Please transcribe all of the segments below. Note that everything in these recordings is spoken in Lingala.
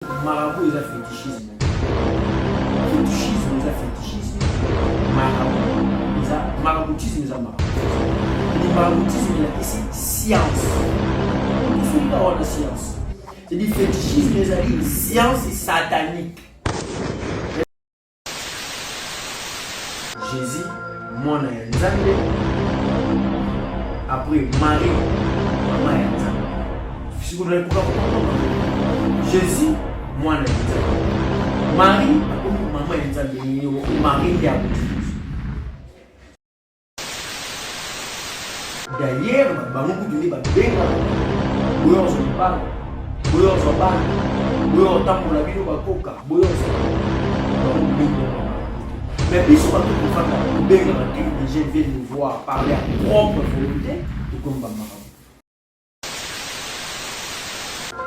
Marabout, ils ont fétichisme. Fétichisme, ils ont fétichisme. Maraboutisme, ils ont maraboutisme. Le maraboutisme, il a ici science. Il faut pas avoir de science. C'est du fétichisme, les amis, science est satanique. Jésus, mon Nzambe. Après, Marie, maman Nzambe. Si vous voulez comprendre, Jésus, mon Nzambe. Marie, maman Nzambe. Marie, il y a d'ailleurs, beaucoup de gens sont mais puis sur les gens viennent nous voir parler à propre volonté tout comme Bamara.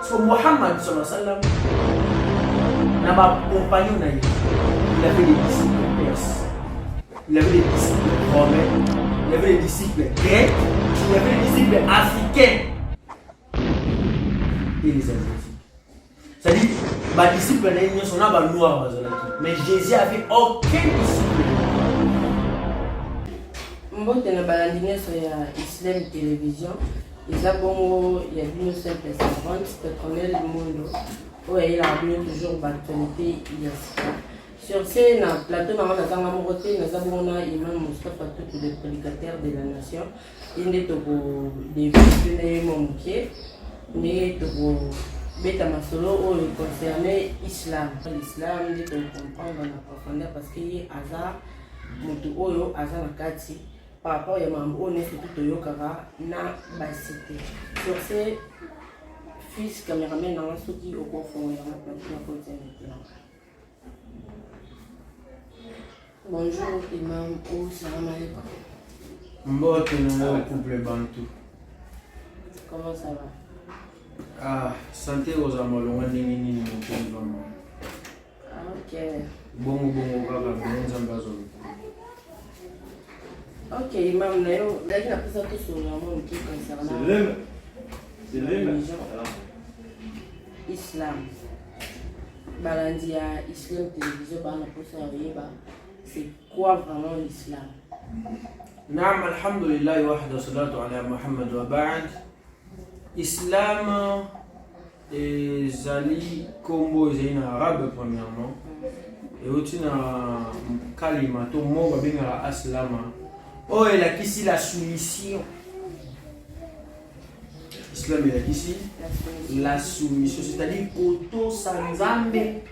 So Mohammed sallallahu alayhi wa sallam n'a pas compagnon, il avait des disciples perses, il avait des disciples romains, il avait des disciples grecs, il avait des disciples africains et les asiatiques. C'est-à-dire, les disciples sont là noirs, mais Jésus avait aucun disciple. Moi, je suis sur Islam Télévision. Il y a une simple servante, pétrolière du monde. Il y a toujours l'actualité. Sur ce plateau, nous avons Imam Moustapha, tous les prédicateurs de la nation. Il est des vies mais Beta Masolo concernait l'islam. L'islam, il faut comprendre en profondeur parce qu'il y a hasard, Moto hasard Nakati, par rapport à Mambo, on est surtout Toyokara, na Basité. Sur ces fils caméramen dans ceux qui au confond, il y a un bonjour, Imam, salam alaikum. Bonjour, couple Bantou. Comment ça va? Ah, santé aux amalons, ni ok. Bon, ok, Imam, il y a tout ça sur le monde qui concernant la religion islam. Balandia, Islam Télévision, c'est quoi vraiment l'islam? Naam, alhamdulillah, wahda salatu ala Muhammad wa ba'd. Islam et Zali Kombo est en arabe premièrement et aussi dans kalima to mo babinga aslama oh et là ici la soumission. Islam est ici la soumission, c'est-à-dire koto sanzambe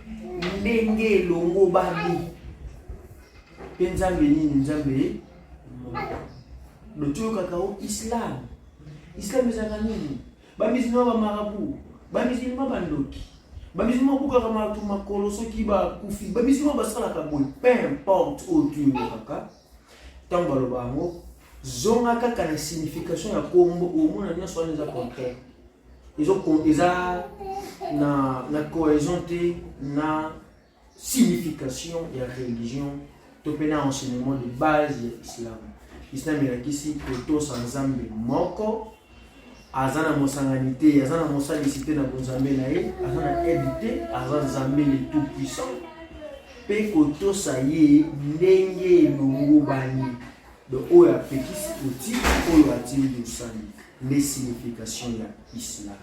ndenge longo babi penzambe ni nzambe le tout kakao islam est zanganini bamizima ba marabout bamizima bandoki bamizima buka kama tu makolo soki ba kufi bamizima basala ka boy peu importe où tu kaka tamba lo bango zonga kaka na signification ya kombo au mona nyoso neza contraire ils na cohésion te na signification ya religion to pena enseignement de base ya islam est ici koto sanzambe moko azana mosanganité azana mosalicité na bonzambe na ye azana évité azana zambe le tout puissant pe koto saye ndenge longo bani de oya pekisi oti oyo atili dosani les significations ya islam.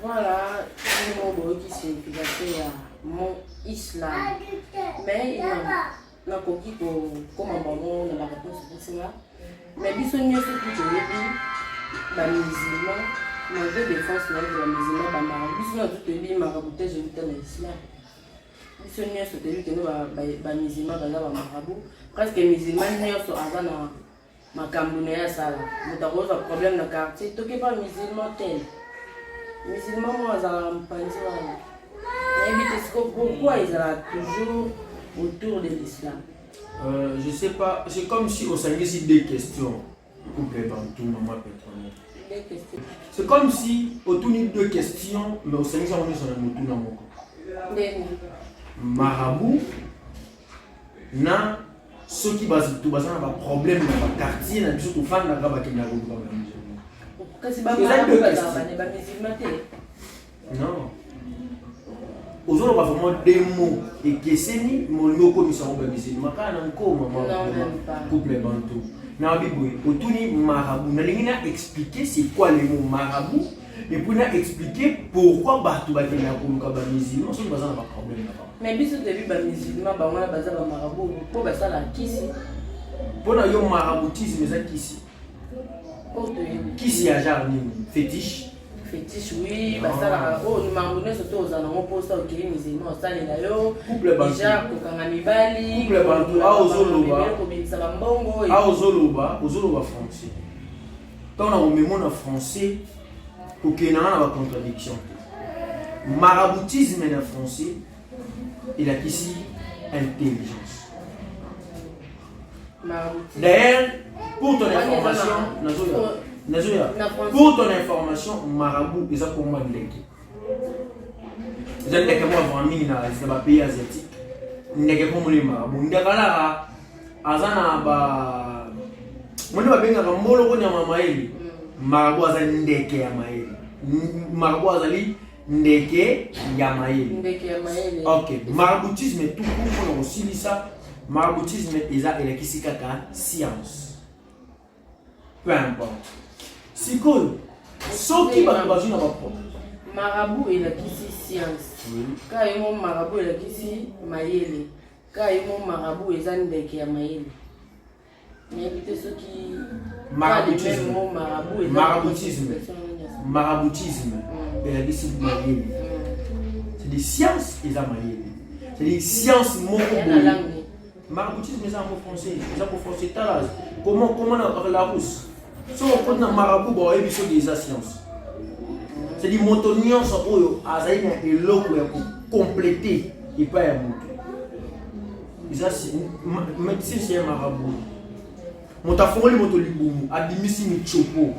Voilà, c'est mon mot qui signifie mon islam. Mais il y a un coquille comme un bonbon dans la réponse pour cela. Mais il y a un les musulmans, malgré des défense de la musulman, les musulmans tout le monde maraboutage de l'islam. Les musulmans, les marabouts, presque les musulmans sont à ma Camerounais, ça là. Nous avons un problème dans le quartier. Tout n'est pas musulman tel. Musulmans, moi, ils ont un pourquoi ils sont toujours autour de l'islam? Je sais pas, c'est comme si on s'en ici deux questions. C'est comme si autour de deux questions, mais au Sénégal on est sur le mot. Marabout, na ceux qui basent tout basant un problème dans le quartier, na biso tout fan na gaba qui n'a pas Kasi ba marabout ba musulman te? Non. Aujourd'hui, on va vraiment des mots et que c'est ni mon nom comme ça, on va dire, ma canne encore, maman, couple bantou. Na biboui, autouni marabout. Na lingina expliquer c'est quoi les mots marabout et puis na expliquer pourquoi batou ba kena ko luka ba musulman, so bazana pas problème là. Mais biso début ba musulman ba wana baza ba marabout pour ba sala kisi. Pour na yo maraboutisme ça kisi. Kisi ya genre fétiche. Fétiche oui, basala oh ni mangone surtout aux anons pour ça ok musulman ça les yo couple bantu déjà kokanga mibali couple bantu a ozoloba ko binisa ba mbongo a ozoloba français quand on a mémoire en français ok na ba contradiction maraboutisme en français il a ici intelligence d'ailleurs pour ton information pour ton information, marabout, ils ont comment l'équipe. Ils ont des moi famille dans les pays asiatiques. Ils ont comment les marabouts. Ils ont là, azana ba. Moi, je vais vous mbolo ko nyama maeli. Marabout azali ndeke ya maeli. Marabout azali ndeke ya maeli. Ndeke ya maeli. Ok. Maraboutisme tout court aussi dit ça. Maraboutisme ils ont électricité kaka science. Peu importe. C'est cool. Sauf qui va baser dans ma propre. Marabout et la kisi science. Quand il y a marabout et la kisi maïle. Quand il y a marabout et zandek ya maïle. Mais écoutez ceux qui. Maraboutisme. Maraboutisme. Maraboutisme. Et la kisi maïle. C'est des sciences et ça maïle. C'est des sciences morales. Maraboutisme c'est un mot français. C'est un mot français. Comment on a la rousse? Si on prend un marabout, on va des sciences. C'est-à-dire que mon tonion, c'est pour compléter et pas un mot. Médecine, c'est un marabout. Mon tafoli, mon toliboum, adimisi michopo.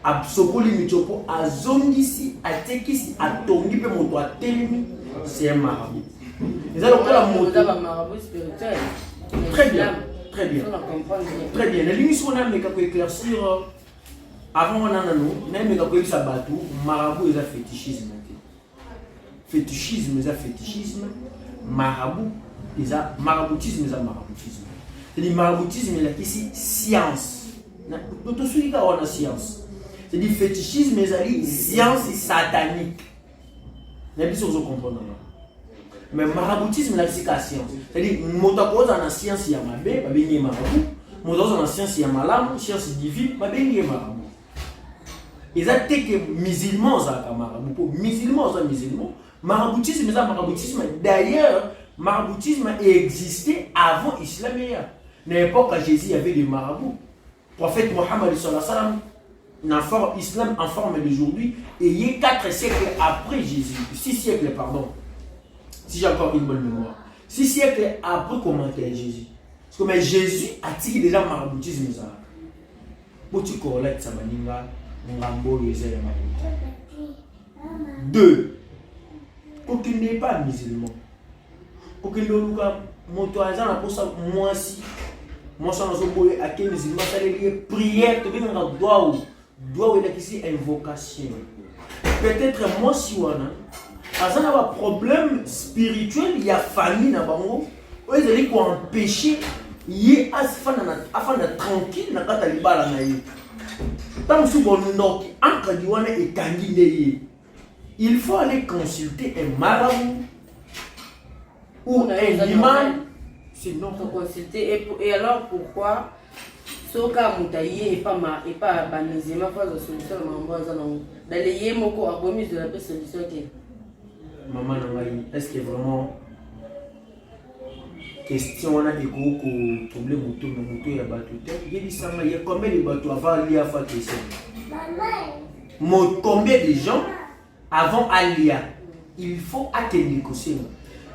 Absokoli michopo, azongisi, atekisi, atongi, pe moto atelemi, c'est un marabout. C'est un marabout spirituel. Très bien. Très bien. Très bien. Les limites qu'on a mais qu'on éclaircir avant on en a nous, mais qu'on ça bateau, marabout et fétichisme. Fétichisme et fétichisme, marabout et maraboutisme et maraboutisme. C'est-à-dire maraboutisme il y a ici science. Tout celui qui a science. C'est-à-dire fétichisme et science satanique. Les gens vous comprendre. Mais maraboutisme là c'est la science. C'est-à-dire motakoza na science ya mabe babengi marabout, motakoza na science ya malamu, science divine babengi marabout. Exacté que musulmans ça marabout, pour musulmans ça musulmans, maraboutisme ça maraboutisme. D'ailleurs, maraboutisme existait avant l'islam. À l'époque quand Jésus y avait des marabouts. Prophète Mohammed sallallahu alayhi wa sallam, l'islam en forme d'aujourd'hui et il y a 4 siècles après Jésus, 6 siècles pardon. Si j'ai encore une bonne mémoire. 6 siècles après commenter Jésus. Parce que Jésus a tiré déjà maraboutisme. Pour que tu correctes ça, deux, aucun n'est pas musulman. Aucun n'est pas musulman. Pour ça, moi aussi. Moi, je suis à quel musulman, ça veut dire prière, tu viens dans le doigt où il y a ici invocation. Peut-être moi, si on a un problème spirituel, il y a famille dans le bango. Ils allaient empêcher y afin d'être tranquille dans la libala na yi. Tant que bon noki encadré et candidat. Il faut aller consulter un marabout ou un imam. Sinon, faut consulter. Et alors pourquoi soka mutaye et pas banizema pas de solution dans les yemoko abomis de la solution qui maman est-ce que vraiment question on a des gros problème moto ya bateau il dit ça il y a combien de bateaux avant l'IA fa question combien de gens avant Alia il faut attendre négocier.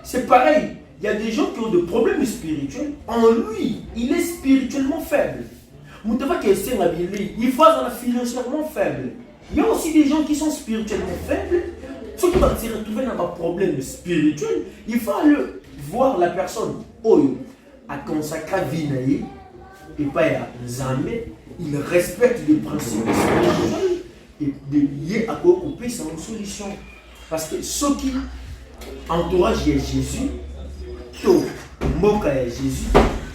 C'est pareil, il y a des gens qui ont des problèmes spirituels en lui, il est spirituellement faible. Il faut être financièrement faible. Il y a aussi des gens qui sont spirituellement faibles. Ceux qui vont se retrouver dans un problème spirituel, il faut aller voir la personne à consacrer vie et pas à Zambé. Il respecte les principes spirituels et de lier à quoi couper sans solution. Parce que ceux qui entourage de Jésus, tout mboka ya Jésus,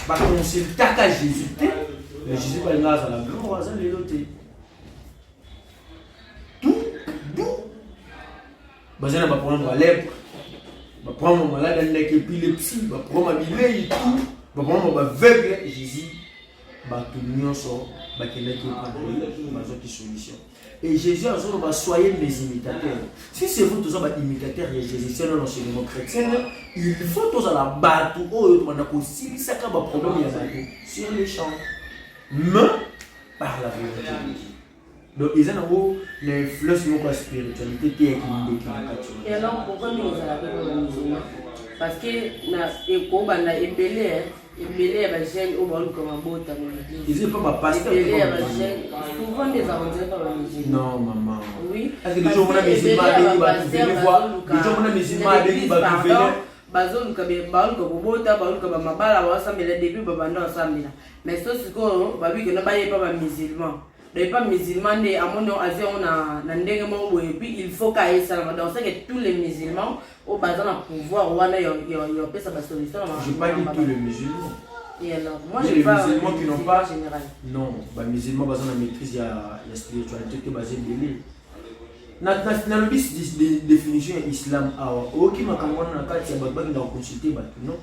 va consulter à Jésus, mais Jésus va aller à la gloire, ça les autres. Tout, bazana va prendre la lèpre, va prendre malade avec épilepsie, va prendre billet et tout, va prendre aveugle, Jésus va tout nyonso, va qu'il ait une solution. Et Jésus a dit, soyez mes imitateurs. Si c'est vous tous les imitateurs de Jésus, c'est un enseignement chrétien, il faut tous la battre, si ça a un problème sur les champs, mais par la vérité. Donc, ils ont une influence sur la spiritualité qui est et alors, pourquoi nous allons musulmans? Parce que na ébélé, ébélé va gêner au bol comme un beau tamis. Ils ne peuvent pas passer. Ébélé va gêner souvent des arrondissements par la musique. Non, maman. Oui. Parce que les gens ont des musulmans, les gens ont des musulmans, les bazolu kabe baulu ko bobota baulu ko ba mabala wa samela depuis babanda samela mais so siko babi ke na baye pa ba musulman les pas musulmans ne amono azi on na ndenge mo boye puis il faut ka esa donc c'est que tous les musulmans au bazana pouvoir wana yo pesa ba solution. Je pas dit tous les musulmans. Et alors moi je pas les musulmans qui n'ont pas général. Non, ba musulmans bazana maîtrise ya spiritualité que basé belé. Na le bis de définition islam awa oki makamwana na kati ya babaki na consulter bato non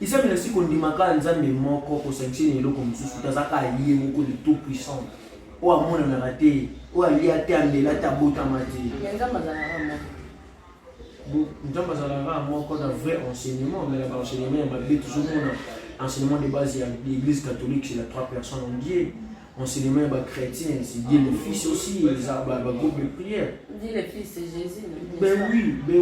isa bila si kondimaka nzambe moko ko sanctionner eloko mususu tazaka alié moko de tout puissant o amona na raté o ali ate andela ta botama te nzambe azalaka moko na vrai enseignement mais la enseignement ba toujours mon enseignement de base de l'église catholique c'est la trois personnes en Dieu. Enseignement chrétien, c'est Dieu le Fils aussi, les groupe de prière. Dieu le Fils, c'est Jésus. Ben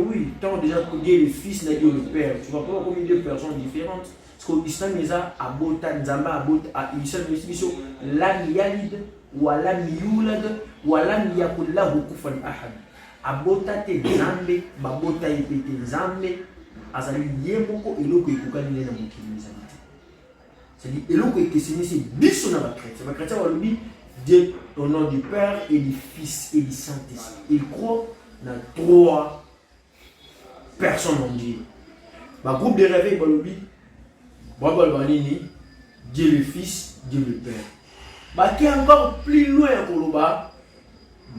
oui, tant déjà que Dieu le Fils, Dieu le Père. Tu vas pas combien de personnes différentes. Parce que l'islam est à Abota, Nzamba, Abota, à l'islam est la miyalid, ou la miyulad, ou la miyakullah, ou kufan ahad. Abota te Nzambe, Babota epete Nzambe, azali yemoko, et l'eau que Kukani n'est pas mokili. C'est-à-dire, c'est biso na chrétien. Les chrétiens vont dire Dieu au nom du Père et du Fils et du Saint-Esprit. Ils croient dans trois personnes en Dieu. Le groupe de réveil va dire Dieu le Fils, Dieu le Père. Qui est encore plus loin que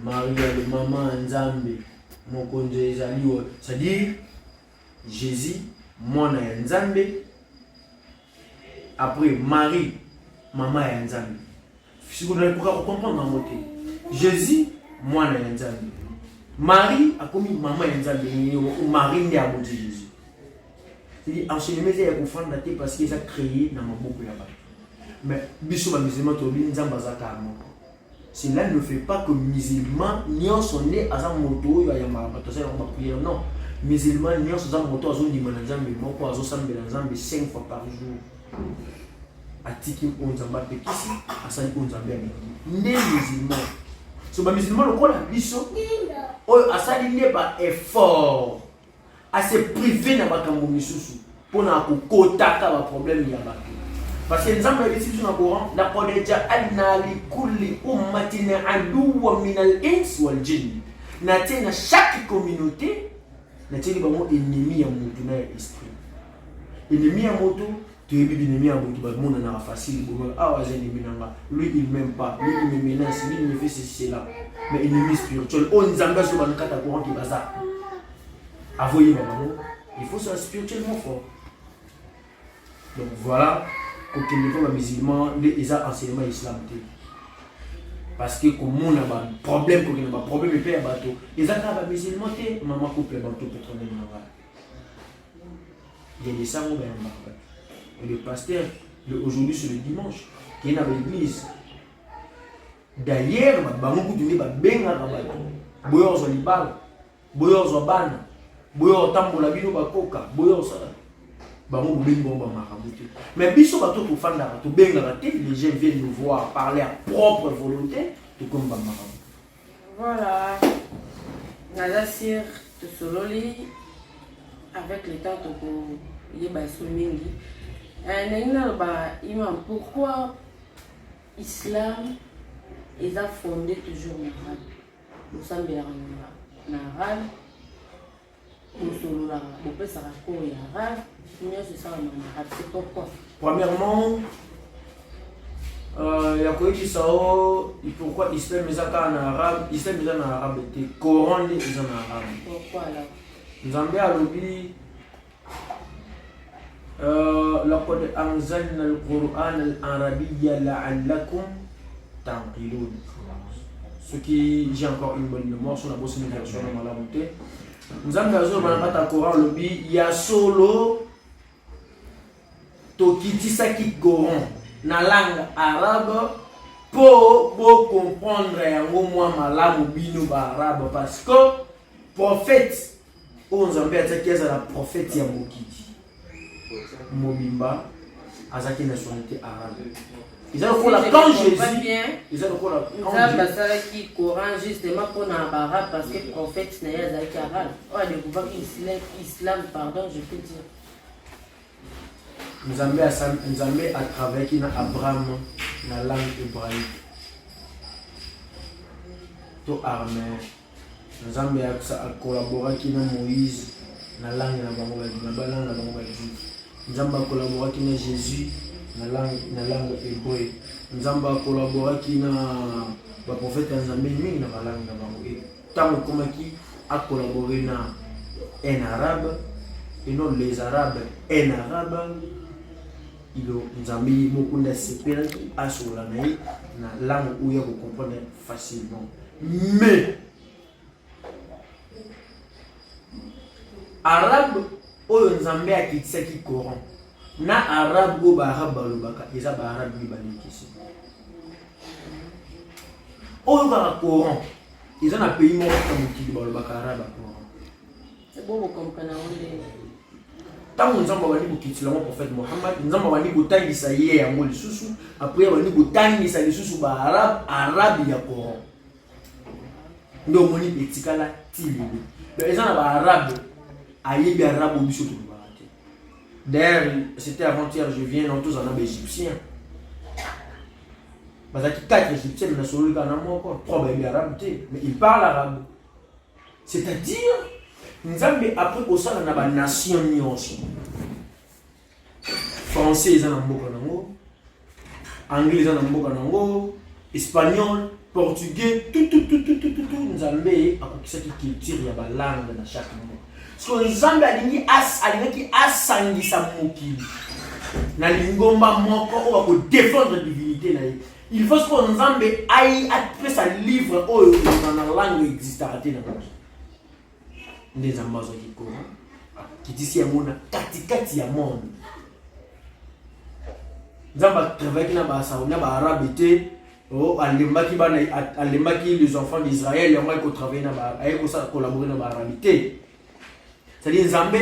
Maria, le maman Nzambe, mon conjoint c'est-à-dire Jésus, mon Nzambe. Après Marie, maman et Nzambe. Si vous n'avez pas comprendre dans votre Jésus, moi et Nzambe. Marie a commis maman et Nzambe ou Marie n'est à Jésus. C'est-à-dire enseignement c'est pour faire dater parce qu'il a créé dans ma boucle là-bas. Mais biso musulman to bi Nzambe azaka mo. Cela ne fait pas que musulman nion sont nés à sa moto ya yamba to c'est on va prier non. Musulman nion sont à moto azo ndima Nzambe moko azo sambela Nzambe 5 fois par jour. Atiki onzamba pekisi asali onzamba nde musulman so ba musulman lokola biso oyo asali nde ba effort à se priver na bakambo misusu pona kokotaka ba problème ya bato parce que nzamba yebisi biso na Coran laqad ja'alna li kulli ummatin aduwwan min al-ins wal jinn na tena chaque communauté na tena bango ennemi ya mutu na esprit ennemi ya moto. Tu es ennemi à beaucoup de monde en a facile. Lui il m'aime pas, lui il me menace, lui il me fait ceci cela. Mais ennemi spirituel, on nous engage sur le cadre courant qui va ça. Avouez maman, il faut ça spirituellement fort. Donc voilà, quand il ne faut pas musulman, les enseignements islam. Parce que comme on a un problème, quand on a un problème, il y a un bateau. Les autres musulmans, maman coupe le bateau pour trouver le mal. Il y a des savants dans le bateau. Le pasteur, aujourd'hui c'est le dimanche, qui est dans l'église. D'ailleurs, beaucoup de gens benga rabato. Boyo zo libal, boyo zo bana, boyo tambola bino bakoka, boyo ça. Bango benga bomba marabuté. Mais biso bato pour fanda to benga raté, les gens viennent nous voir parler à propre volonté, tout comme ba marabuté. Voilà. Nazasir to sololi avec le temps to yeba soumingi. Pourquoi l'islam est fondé toujours en arabe? Nous sommes en arabe. Premièrement, il y a quoi qui sao pourquoi l'islam est en arabe, l'islam est en arabe, le Coran est en arabe. Pourquoi alors? Nous avons bien l'oublié. لقد أنزلنا القرآن العربي لعلكم تعقلون. Ce qui j'ai encore une bonne mémoire sur la bosse de version dans la montée. Nous avons besoin de Coran lobby il y a solo to kitisa ki Coran na langue arabe pour comprendre yango moi malamu bino ba arabe parce que prophète on zambe atakeza la prophète ya mokiti Mobimba azaki nationalité arabe. Ils ont quoi quand Jésus ils ont quoi là qui Coran justement pour n'abara parce que prophète n'est azaki arabe. Oh le gouvernement islam pardon je peux dire. Nous avons à travers qui na Abraham na langue hébraïque. To armé. Nous avons à collaborer qui na Moïse na langue na bango na bango nous avons collaboré avec Jésus dans la langue hébreu. Nous avons collaboré avec le prophète Nzambe dans la langue hébreu. Tant comme qui a collaboré en arabe et non les arabes en arabe. Nous avons beaucoup séparé à sur la langue où vous comprenez facilement. Mais arabe oyo nzambe akitsaki Coran na arabe go ba arabe balobaka eza ba arabe bibalikisi oyo ba Coran eza na pays moko kamukili balobaka arabe Coran c'est bon vous comprenez tango nzambe bani bokitila mo prophète Mohammed nzambe bani botangisa ye yango lisusu après bani botangisa lisusu ba arabe ya Coran ndo moni etikala tilili donc eza na ba arabe aïe bien arabe au biso. D'ailleurs, c'était avant-hier, je viens dans tous en arabe égyptien. Parce que 4 égyptiens, mais sur le Ghana, encore 3 arabes, mais ils parlent arabe. C'est-à-dire, nous avons après au sein de la nation français, ils ont anglais, ils ont espagnol, portugais, tout. Nous avons qui culture, il y a la langue dans chaque monde. So nzambe alingi asangisa mokili na lingomba moko o ko défendre divinité na ye. Il faut que nzambe aille apesa livre oyo na langue existante na moko. Ndeza mbazo kiko. Kitisi ya mona katikati ya monde. Nzamba travaille na ba sauna ba arabe te o alembaki les enfants d'Israël yango ko travailler na ba ay ko collaborer na ba arabe. C'est-à-dire Nzambe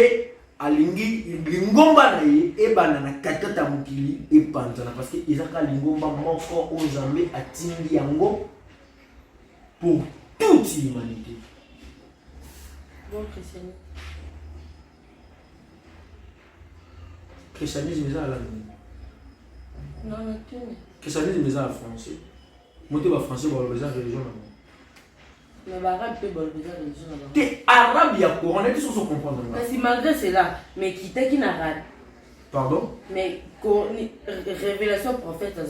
alingi lingomba na ye ebana na katata mukili epanzana parce que ezaka lingomba moko o Nzambe atindi yango pour toute l'humanité. Bon christianisme. Christianisme c'est la langue. Non, non, christianisme c'est en français. Moi tu vas français pour la religion. Mais l'arabe peut bolbiser la religion là-bas. T'es arabe, il y a Coran, et tu sais comprendre. Mais si malgré cela, mais qui t'es qui n'arabe. Pardon? Mais révélation prophète parce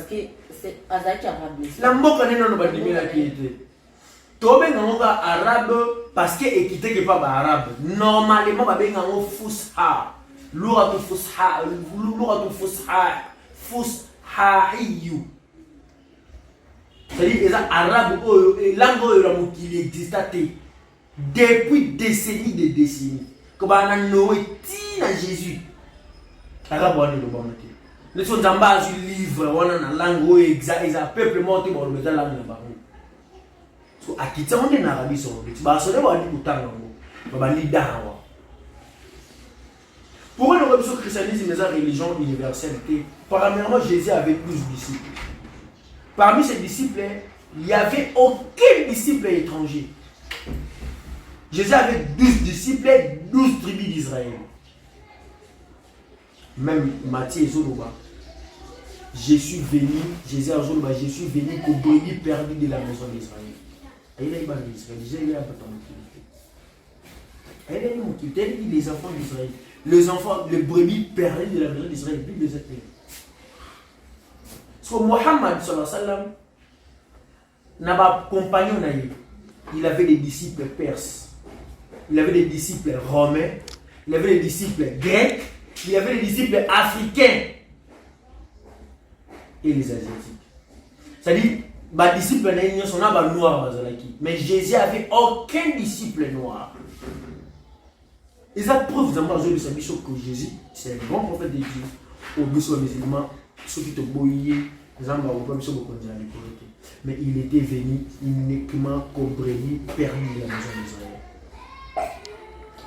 que c'est Azaki arabe. La mboka n'est non pas de la piété. Tobe nga arabe parce que équité que pas arabe. Normalement ba benga ngo fusha. Lugatu fusha hiyu. C'est-à-dire les arabes langue la mokili existe depuis décennies. Comme on a Noé tina Jésus. Arabe on est le bon côté. Les gens d'amba sur livre on a langue exact ils a peuple monté pour le langue là-bas. So akita on est en Arabie Saoudite. Ba so de wa di kutanga ngo. Ba li dawa. Pour une religion christianisme et la religion universelle, premièrement Jésus avait 12 disciples. Parmi ces disciples, il n'y avait aucun disciple étranger. Jésus avait 12 disciples, 12 tribus d'Israël. Même Matthieu et Zoloba. Je suis venu pour brebis perdu de la maison d'Israël. Il est Jésus, il est un peu Elle est qui dit les enfants d'Israël. Les enfants, les brebis perdues de la maison d'Israël, Bible les a pris. Parce que Mohammed sallallahu alayhi wa sallam n'a pas compagnon naïf. Il avait des disciples perses. Il avait des disciples romains. Il avait des disciples grecs. Il avait des disciples africains. Et les asiatiques. C'est-à-dire, les disciples naïfs sont là noirs. Mais Jésus avait aucun disciple noir. Et ça prouve que Jésus, c'est un grand prophète de Dieu. Au besoin musulman, ceux qui te bouillent, mais il était venu uniquement comme brebis perdu de la maison d'Israël.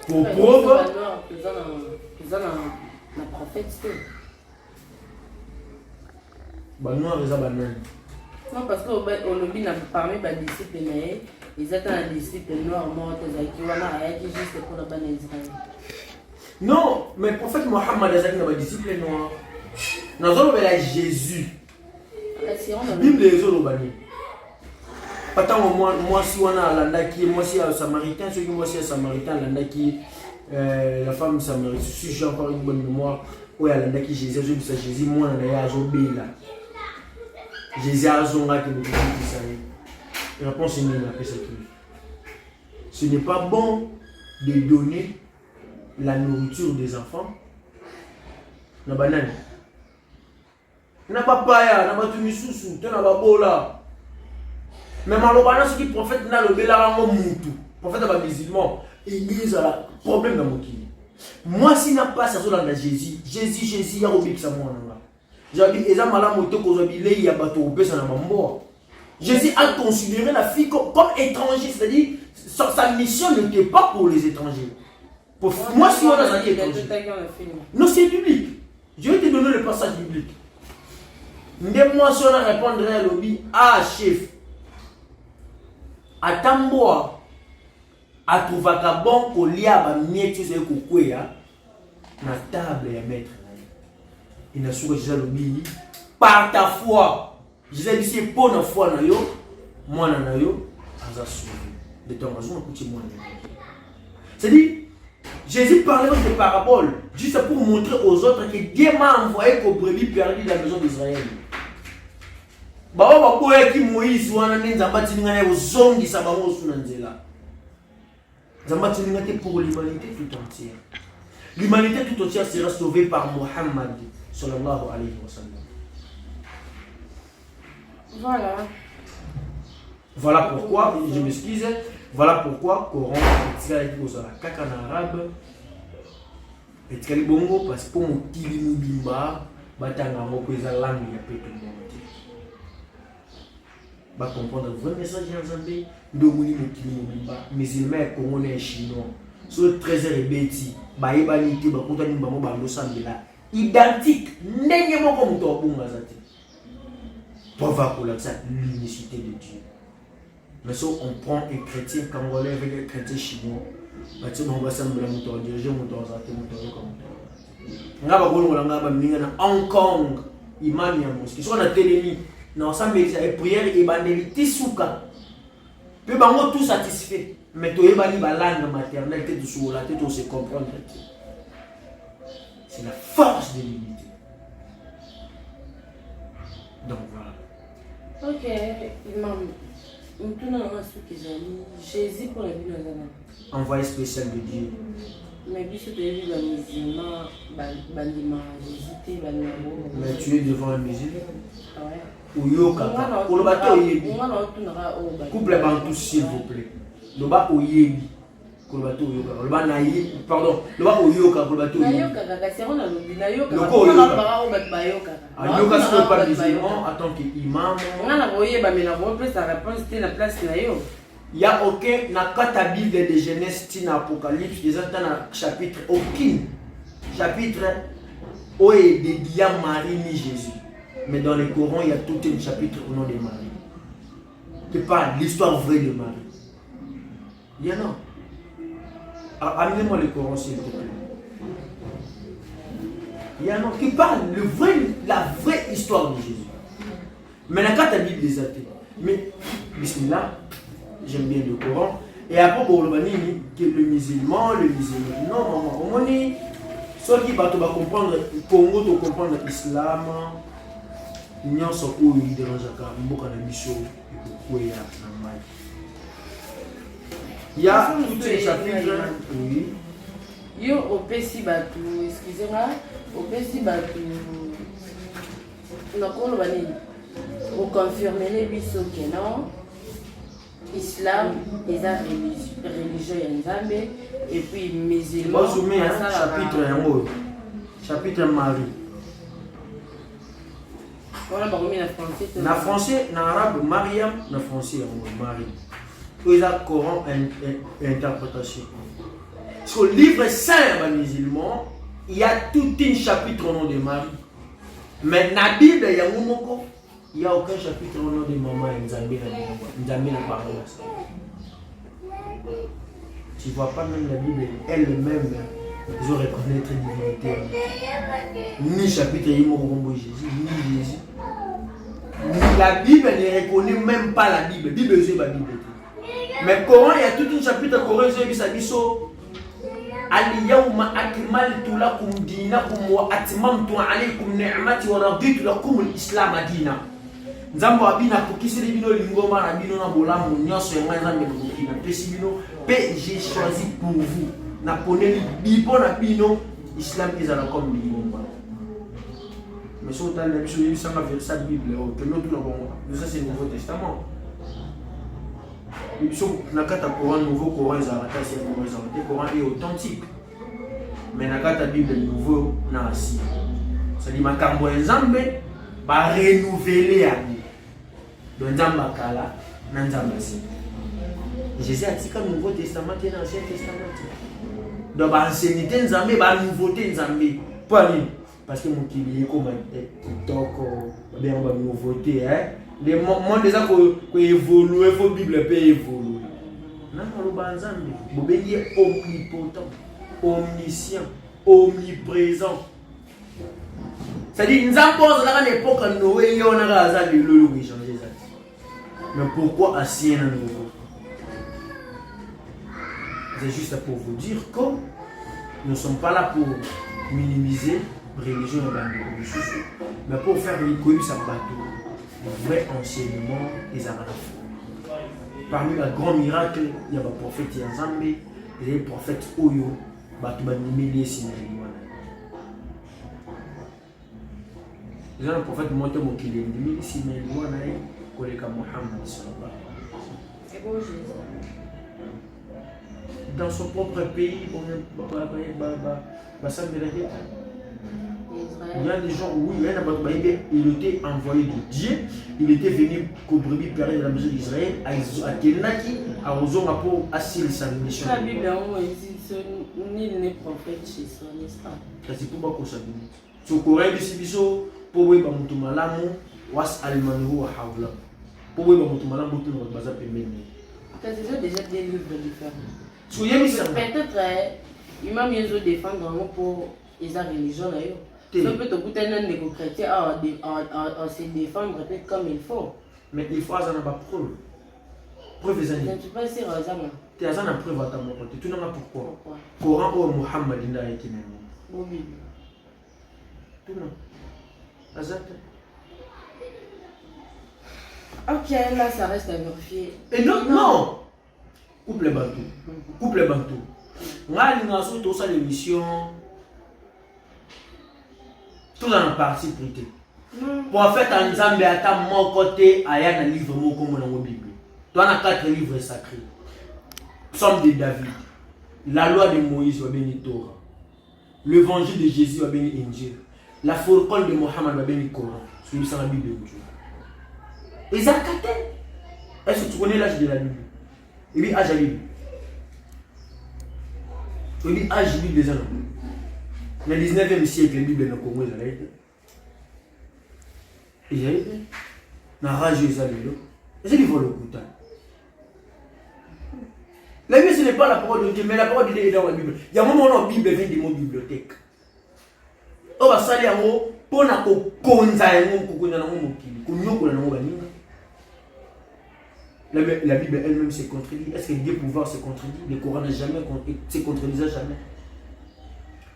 Pour preuve. Non, parce qu'au lobby, parmi les disciples, ils étaient un disciple noir, juste pour la banne d'Israël. Non, mais le prophète Mohammed a un disciple noir. Nous avons Jésus. Bible est Zolobani. Pas tant moi si on a l'andaki, moi si un samaritain, ceux qui moi si un samaritain, l'andaki, la femme samaritaine, si j'ai encore une bonne mémoire, oui, l'andaki Jésus, je dis Jésus, moi on a Zobé là. Jésus a zonga que nous disons ça. La réponse est non, ce n'est pas bon de donner la nourriture des enfants. La banane. N'a pas paya, n'a pas tenu sous, tu n'as pas beau là. Mais malheureusement, ce qui prophète n'a le bela en moutou. Prophète n'a pas musulman. Et il a un problème dans mon qui. Moi, si n'a pas ça dans la Jésus, il y a oublié que ça moi. J'habite, et ça m'a la moto qu'on a dit, il y a bateau au ça n'a pas mort. Jésus a considéré la fille comme étranger, c'est-à-dire sa mission n'était pas pour les étrangers. Pour moi, si on a un étranger. Non, c'est biblique. Je vais te donner le passage biblique. Moi, si on a répondu à l'objet, ah, chef, à Tamboa, à trouver un bon collier, à mettre sur le coucou, na table et à mettre. Il n'a pas Jésus l'objet. Par ta foi, Jésus dit, c'est pour la foi, moi, na yo, à sauvé. De ton raison, écoutez-moi. C'est-à-dire, Jésus parlait de paraboles, juste pour montrer aux autres que Dieu m'a envoyé comme brebis perdu de la maison d'Israël. Baba baboya ki Moïse wana ne nzamba tininga na ozongisa bango suna nzela. Nzamba tininga te pour l'humanité tout entière. L'humanité tout entière sera sauvée par Mohammed sallallahu alayhi wa sallam. Voilà. Voilà pourquoi, je m'excuse, voilà pourquoi Coran est aux kaka en arabe et tkali bongo parce que pour motili mubimba batanga moko eza langue ya pepe monde. Va comprendre le vrai message en Zambie, Domoni Mokili, musulman et congolais et chinois. Sur le 13h et bêtis, Baïbanité, Bakutani Bamo Bando Sambela, identique, n'est-ce pas comme toi, Boumazati. Pour voir pour l'unicité de Dieu. Mais si on prend un chrétien congolais avec un chrétien chinois, on va s'embêter à mon diriger, mon tour, mon Hong Kong, Imam Yamoski, sur la télé. Non, ça mais les prières et bandeli tisuka. Peu bango tout satisfait. Mais tu es bali la langue maternelle que tu sur la tête on se comprendre. C'est la force de l'unité. Donc voilà. Ok, imam. Nous avons ce qu'ils ont mis. Jésus pour la vie de la envoyé spécial de Dieu. Mais biso tu es musulman, bandima, Jésus mais tu es devant un musulman. Ouais. Oyoka, pour le bateau oyebi. Couple bantou s'il vous plaît. Le bas oyebi. Pour le bateau oyoka. Le bas naïe, pardon. Le bas oyoka pour le bateau oyebi. Nayoka, c'est on a l'obi. Nayoka. Le ko oyoka. Ayoka c'est pas musulman en tant qu'imam. On a voyé, mais la bonne place, la réponse était la place nayo. Il n'y a aucun nakata Bible de Genèse, Tina Apocalypse, des dans le chapitre, aucun chapitre où est dédié à Marie ni Jésus. Mais dans le Coran, il y a tout un chapitre au nom de Marie. Qui parle de l'histoire vraie de Marie. Il y en a. Amenez-moi le Coran s'il vous plaît. Il y en a qui parle la vraie histoire de Jésus. Mais nakata Bible des athées. Mais, bismillah. J'aime bien le Coran, Et après, le musulman, non, on est. Soit qui va comprendre le Congo, tu comprendre l'islam, l'union sur quoi il dérange à car il y a tous ces chapitres. Oui. Yo au PC Batu, excusez-moi, au PC Batu, vous confirmez les 8 que non, islam, ils ont religion Nzambe, et puis musulman. Chapitre Marie. Na français, na arabe, Mariam, na français, Marie. Ils ont Coran interprétation. Sur le livre saint musulman, il y a tout un chapitre au nom de Marie. Mais dans la Bible, il n'y a aucun chapitre au nom de maman Nzambe n'a pas ça. Tu ne vois pas même la Bible elle-même, ils ont reconnaître divinité. Ni chapitre Jésus, ni Jésus. La Bible ne reconnaît même pas la Bible. Bible, c'est la Bible. Mais Coran, il y a tout un chapitre Coran, Al-yawma akmaltu lakum dinakum wa atmamtu alaykum ni'mati wa raditu lakum al-islam dina. Nzambo abina kokiseli bino lingoma na bino na bolamu nyonso ya nzambe kokina pesi bino pe j'ai choisi pour vous na poneli bipo na bino islam ezala comme lingoma. Mais so dans la Bible ça va vers sa Bible que nous tout bon ça c'est le Nouveau Testament. Ils sont dans le Coran nouveau, Coran le Coran est authentique. Mais dans la Bible nouveau, ça dit makambo Nzambe va renouveler à nous. Donc Nzamba kala, Nzamba si. Jésus a dit que le Nouveau Testament et l'Ancien Testament. Donc l'ancienneté Nzambe va nouveauté Nzambe. Parce que mon kili comme TikTok, bien on va nouveauté hein. Les moments déjà qu'on évolue, il faut Bible peut évoluer. Non, le Banzambe, vous est omnipotent, omniscient, omniprésent. C'est-à-dire, nous avons à l'époque Noé, on a changé ça. Mais pourquoi assis à nouveau? C'est juste pour vous dire que nous ne sommes pas là pour minimiser la religion et mais pour faire reconnaître sa bateau. Le vrai enseignement des Arabes. Parmi les grands miracles, il y a le prophète Nzambe et le prophète Oyo, Batubanimele Sinaiwana. Il y a le prophète Moto Mokile, Nimele Sinaiwana, Koleka Mohammed sallallahu alayhi wa sallam. Dans son propre pays, il y a des gens où il était envoyé de Dieu, il était venu couvrir de la maison d'Israël, à Kenaki, à Ozonga pour assurer sa mission. La Bible, il n'est prophète chez soi, n'est-ce pas? C'est pour moi que ça dit. Sur le Coran de Sibiso, pour moi, je suis malamu, was almanu wa hawla. Pour moi, je suis malamu, tout le monde va s'appeler. C'est déjà des livres différents. Peut-être, il m'a mis à défendre pour les religions d'ailleurs. Ça peut te coûter un chrétien à se défendre peut-être comme il faut. Mais il faut avoir pas preuve. Preuve des années. Tu peux essayer à Zama. Tu as une preuve à ta mort. Tu n'as pas pourquoi. Coran ou Muhammad n'a été même. Oui. Tout non. Azat. Ok, là ça reste à vérifier. Et non. Couple Bantou. Couple Bantou. Moi, il a surtout ça l'émission. Tout dans la partie prêtée. Pour faire un Nzambe à mon côté, il y a un livre comme dans la Bible. Tu as 4 livres sacrés. Psaume de David. La loi de Moïse va bénir Torah. L'évangile de Jésus va bénir Injil. La Furqan de Mohammed va bénir Coran. C'est la Bible de Dieu. Et ça, est-ce que tu connais l'âge de la Bible? Et puis, âge de la Bible. Et puis, âge de la Bible des ans. Dans le 19e siècle, la Bible est dans le Congo. Et j'ai été dans la rage de Zalilo. Et j'ai dit, voilà le coup. La Bible, ce n'est pas la parole de Dieu, mais la parole de Dieu est dans la Bible. Il y a un moment où la Bible vient de mon bibliothèque. On va salir en haut pour qu'on konza en haut, qu'on a en haut, qu'on y a en haut. La Bible elle-même se contredit. Est-ce que Dieu pouvoir se contredit? Le Coran n'a jamais se contredisait jamais.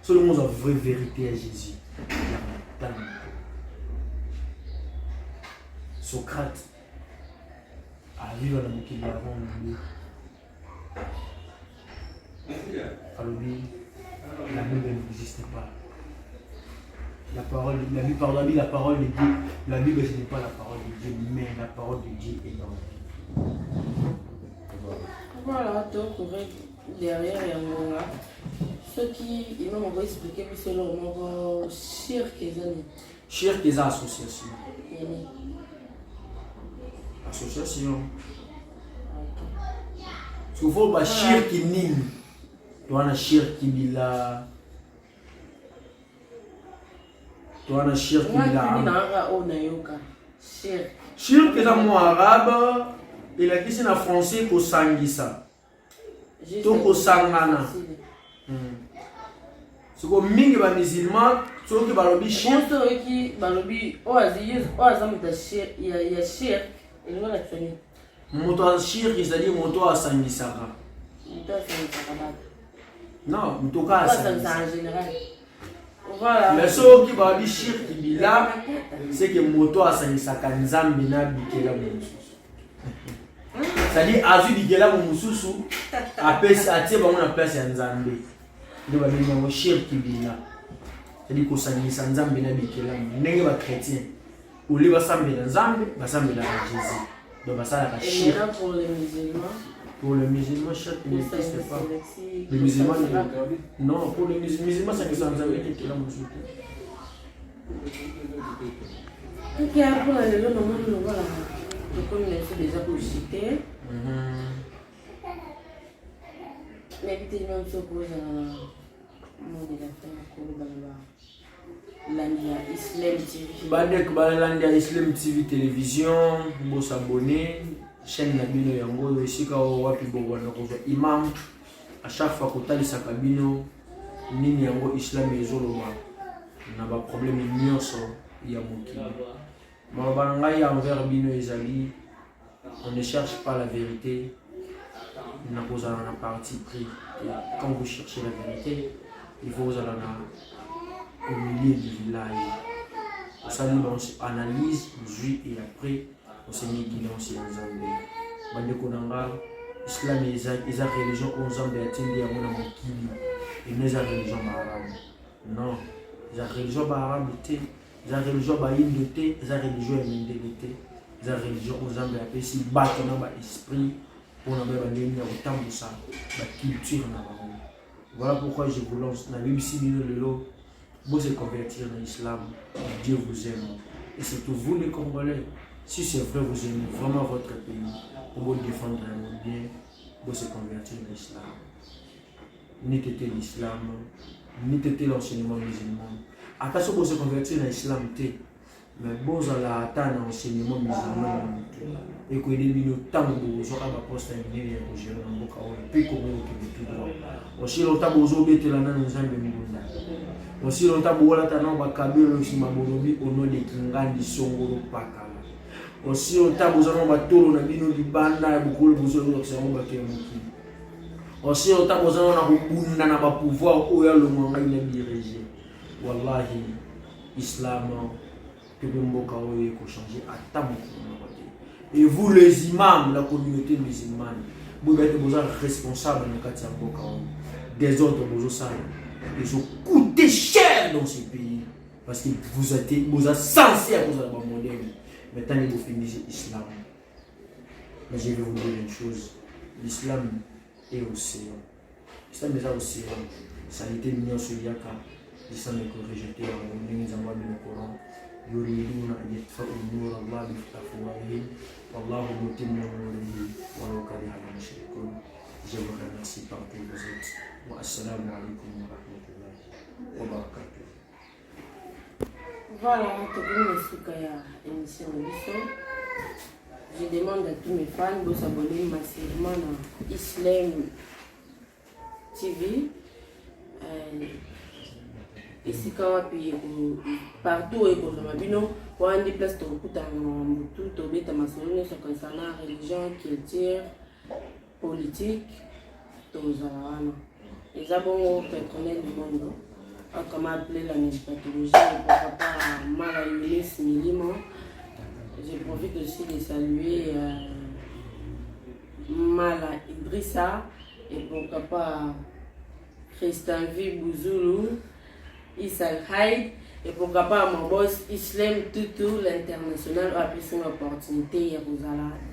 Seulement la vraie vérité à Jésus. Socrate arrive à la moquille avant la Bible n'existe pas. La parole de Dieu, la Bible ce n'est pas la parole de Dieu, mais la parole de Dieu est dans la Bible. Voilà, donc derrière il y a un ceux qui m'ont expliqué que c'est leur nom shirk ezali. Shirk est association. Association. Parce qu'il faut pas shirk nini. Tu as un shirk qui là. Tu as un shirk qui là. Shirk est un mot arabe. Il a dit en français qu'au sangisa. Donc au sangana. C'est comme mingi ba musulman, ceux qui balobi shirk. Ceux qui balobi oaziz oazamita shirk ya shirk et non la tani. Moto shirk c'est-à-dire moto a sangisaka. Moto sangisaka ba. Non, moto ka sangisaka en général. Voilà. Mais ceux qui balobi shirk bila c'est que moto a sangisaka nzambe na bikela mususu. C'est-à-dire azu bikela mususu apesi atie bango na place ya nzambe. De ba benga shirk bila. C'est-à-dire ko sangisa nzambe na bikela ndenge ba chrétien. Ou les basambela nzambe, basambela Jésus. Donc ça la shirk. Et pour les musulmans. Pour les musulmans, shirk n'existe pas. Les musulmans non, pour les musulmans ça que ça nzambe qui est là mususu. Ok, après le nom voilà. Donc on est déjà pour citer. Mais vite même se pose mon délateur pour Landia Islam TV. Badek Landia Islam TV télévision, vous s'abonner, chaîne Nabino Yango, ici quand wapi bobo na ko imam à chaque fois que tu as sa cabine nini yango Islam ezoloba na ba problème nyonso ya mokili. Maloba ngai envers bino ezali on ne cherche pas la vérité. Nous avons un parti pris. Quand vous cherchez la vérité, il faut vous aller au milieu du village. Ça nous analyse, juge et après on se met guidon sur l'ensemble. Bande konanga, Islam est la religion ensemble et atteindre à mon amokili. Et nous la religion arabe. Non, la religion arabe était, la religion baïne était, la religion était, la religion ensemble et après si battre dans l'esprit. Pour la culture. Voilà pourquoi je vous lance. Vous se convertir dans l'islam. Dieu vous aime. Et surtout vous les Congolais. Si c'est vrai, vous aimez vraiment votre pays. Pour vous défendre bien, vous se convertir dans l'islam. Ni t'étais l'islam, ni t'étais l'enseignement musulman. Attention pour se convertir dans l'islam. Mais bon, à attendre l'enseignement musulman. Et que les minotants sont à la poste à venir et gérer dans le cas où puis comment tout droit. Aussi longtemps que vous êtes là dans nos amis. Aussi longtemps que vous êtes là dans le cabine aussi ma bolobi au nom de Kingandi Songoro Pakala. Aussi longtemps que vous êtes là dans le bino du banda et beaucoup de vous êtes là dans le Kemuki. Aussi longtemps que vous êtes là dans le pouvoir où il y a le monde qui est dirigé. Wallahi, Islam, que vous avez changer à table. Et vous les imams, la communauté musulmane, vous êtes responsables dans le cas des autres ils ont coûté cher dans ce pays. Parce que vous êtes censés à cause de la modèle. Maintenant, vous finissez l'islam. Mais je vais vous dire une chose. L'islam est océan. L'islam est océan. Ça a été mis en Suriaka. L'islam est rejeté en Coran. يريدون أن يطفئوا نور الله بأفواههم والله متم نوره ولو كره المشركون. Je vous remercie partout où vous êtes. Wassalamu alaikum wa rahmatullahi wa barakatuh. Voilà, tout le émission je demande à tous mes fans de s'abonner massivement à Islam TV. Et si quand puis partout et pour le mabino, pour un des places de beaucoup dans tout au bête ma semaine sur concernant religion, culture, politique, tout ça. Les abonnés personnels du monde, comme appeler la pathologie, pourquoi pas Malayulis Milimo. Je profite aussi de saluer Mala Idrissa et pourquoi pas Christian V. Bouzoulou, Issa Haïd et pourquoi pas mon boss Islam Tutu, l'international, a pris une opportunité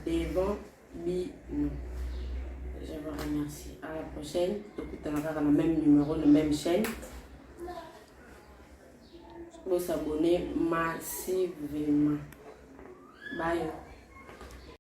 devant Bino. Je vous remercie. À la prochaine. On a le même numéro, la même chaîne. Vous vous abonnez massivement. Bye.